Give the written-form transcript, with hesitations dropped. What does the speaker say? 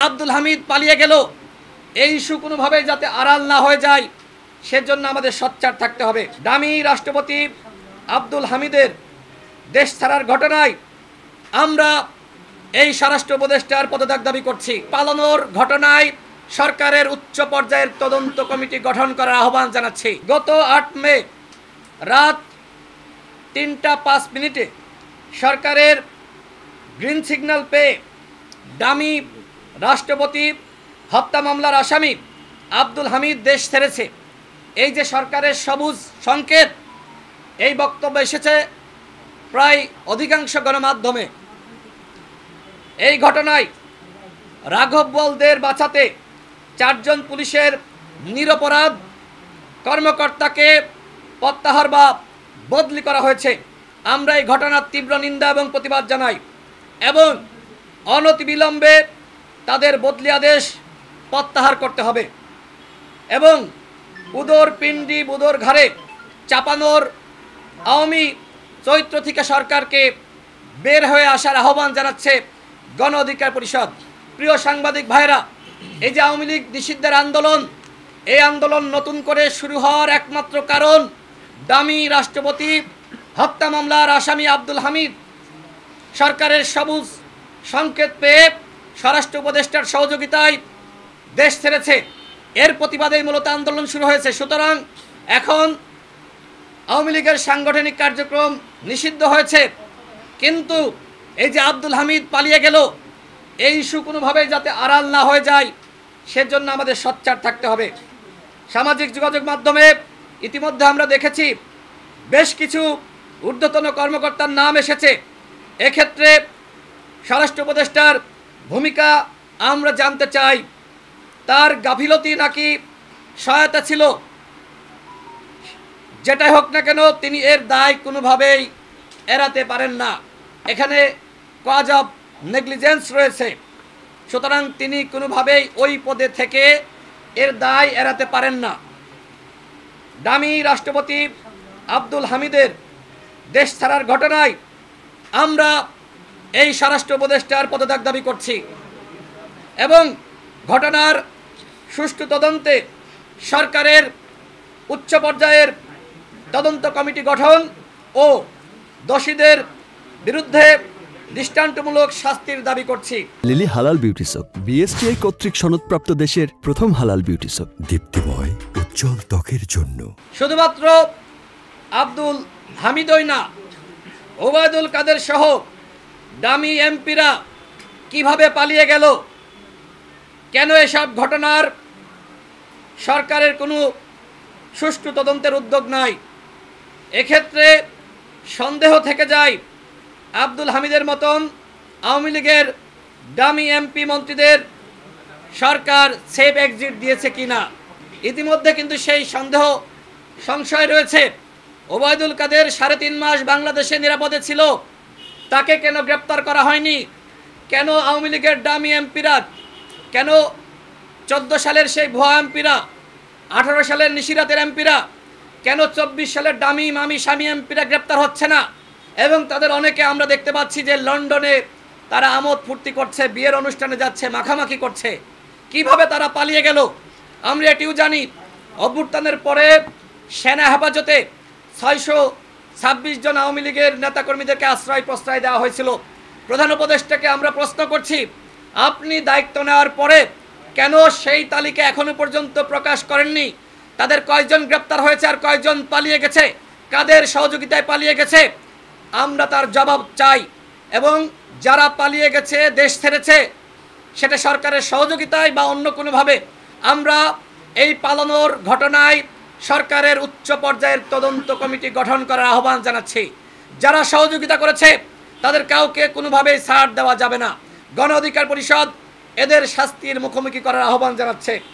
আব্দুল হামিদ পালিয়ে গেল, এই ইস্যু কোনোভাবেই যাতে আড়াল না হয়ে যায় সেজন্য আমাদের সোচ্চার থাকতে হবে। দামি রাষ্ট্রপতি আব্দুল হামিদের দেশ ছাড়ার ঘটনায় আমরা এই স্বরাষ্ট্র উপদেষ্টার পদত্যাগ দাবি করছি। পালানোর ঘটনায় সরকারের উচ্চ পর্যায়ের তদন্ত কমিটি গঠন করার আহ্বান জানাচ্ছি। গত 8 মে রাত 3টা 5 মিনিটে সরকারের গ্রিন সিগন্যাল পেয়ে দামি রাষ্ট্রপতি হত্যা মামলার আসামি আব্দুল হামিদ দেশ ছেড়েছে। এই যে সরকারের সবুজ সংকেত, এই বক্তব্য এসেছে প্রায় অধিকাংশ গণমাধ্যমে। এই ঘটনায় রাঘব বোয়ালদের বাঁচাতে 4 জন পুলিশের নিরপরাধ কর্মকর্তাকে প্রত্যাহার বা বদলি করা হয়েছে। আমরা এই ঘটনার তীব্র নিন্দা এবং প্রতিবাদ জানাই এবং অনতিবিলম্বে তাদের বদলি আদেশ প্রত্যাহার করতে হবে এবং উদর পিণ্ডি বুদর ঘাড়ে চাপানোর আওয়ামী চরিত্র থেকে সরকারকে বের হয়ে আসার আহ্বান জানাচ্ছে গণ অধিকার পরিষদ। প্রিয় সাংবাদিক ভাইরা, এই যে আওয়ামী লীগ নিষিদ্ধের আন্দোলন, এই আন্দোলন নতুন করে শুরু হওয়ার একমাত্র কারণ দামি রাষ্ট্রপতি হত্যা মামলার আসামি আব্দুল হামিদ সরকারের সবুজ সংকেত পেয়ে স্বরাষ্ট্র উপদেষ্টার সহযোগিতায় দেশ ছেড়েছে। এর প্রতিবাদেই মূলত আন্দোলন শুরু হয়েছে। সুতরাং এখন আওয়ামী লীগের সাংগঠনিক কার্যক্রম নিষিদ্ধ হয়েছে, কিন্তু এই যে আব্দুল হামিদ পালিয়ে গেল, এই ইস্যু কোনোভাবেই যাতে আড়াল না হয়ে যায় সেজন্য আমাদের সোচ্চার থাকতে হবে। সামাজিক যোগাযোগ মাধ্যমে ইতিমধ্যে আমরা দেখেছি বেশ কিছু ঊর্ধ্বতন কর্মকর্তার নাম এসেছে। এক্ষেত্রে স্বরাষ্ট্র উপদেষ্টার ভূমিকা আমরা জানতে চাই। তার গাফিলতি নাকি সহায়তা ছিল, যেটাই হোক না কেন তিনি এর দায় কোনোভাবেই এড়াতে পারেন না। এখানে কজ অফ নেগলিজেন্স রয়েছে। সুতরাং তিনি কোনোভাবেই ওই পদে থেকে এর দায় এড়াতে পারেন না। দামি রাষ্ট্রপতি আব্দুল হামিদের দেশ ছাড়ার ঘটনায় আমরা এই স্বরাষ্ট্র উপদেষ্টার পদত্যাগ দাবি করছি এবং ঘটনার সুষ্ঠু তদন্তে সরকারের উচ্চ পর্যায়ের তদন্ত কমিটি গঠন ও দোষীদের বিরুদ্ধে দৃষ্টান্তমূলক শাস্তির দাবি করছি। লিলি হালাল বিউটি সোপ, বিএসটিআই কর্তৃক সনদপ্রাপ্ত দেশের প্রথম হালাল বিউটি সোপ, দীপ্তিময় উজ্জ্বল ত্বকের জন্য। শুধুমাত্র আব্দুল হামিদই না, ওবায়দুল কাদের সহ দামি এমপিরা কিভাবে পালিয়ে গেল, কেন এসব ঘটনার সরকারের কোনো সুষ্ঠু তদন্তের উদ্যোগ নাই। এক্ষেত্রে সন্দেহ থেকে যায় আব্দুল হামিদের মতন আওয়ামী লীগের দামি এমপি মন্ত্রীদের সরকার সেফ এক্সিট দিয়েছে কিনা। ইতিমধ্যে কিন্তু সেই সন্দেহ সংশয় রয়েছে। ওবায়দুল কাদের 3.5 মাস বাংলাদেশে নিরাপদে ছিল, তাকে কেন গ্রেপ্তার করা হয়নি? কেন আওয়ামী লীগের দামি এমপিরা, কেন 14 সালের সেই ভুয়া এমপিরা, 18 সালের নিশিরাতের এমপিরা, কেন 24 সালের দামি মামি স্বামী এমপিরা গ্রেপ্তার হচ্ছে না? এবং তাদের অনেকে আমরা দেখতে পাচ্ছি যে লন্ডনে তারা আমোদ ফুর্তি করছে, বিয়ের অনুষ্ঠানে যাচ্ছে, মাখামাখি করছে। কিভাবে তারা পালিয়ে গেল? আমরা এটিও জানি অভ্যুত্থানের পরে সেনা হেফাজতে 626 জন আওয়ামী লীগের নেতাকর্মীদেরকে আশ্রয় প্রশ্রয় দেওয়া হয়েছিল। প্রধান উপদেষ্টাকে আমরা প্রশ্ন করছি, আপনি দায়িত্ব নেওয়ার পরে কেন সেই তালিকা এখনো পর্যন্ত প্রকাশ করেননি? তাদের কয়জন গ্রেপ্তার হয়েছে আর কয়জন পালিয়ে গেছে, কাদের সহযোগিতায় পালিয়ে গেছে? আমরা তার জবাব চাই। এবং যারা পালিয়ে গেছে, দেশ ছেড়েছে, সেটা সরকারের সহযোগিতায় বা অন্য কোনোভাবে, আমরা এই পালানোর ঘটনায় সরকারের উচ্চ পর্যায়ের তদন্ত কমিটি গঠন করার আহ্বান জানাচ্ছি। যারা সহযোগিতা করেছে তাদের কাউকে কোনোভাবেই ছাড় দেওয়া যাবে না। গণ অধিকার পরিষদ এদের শাস্তির মুখোমুখি করার আহ্বান জানাচ্ছে।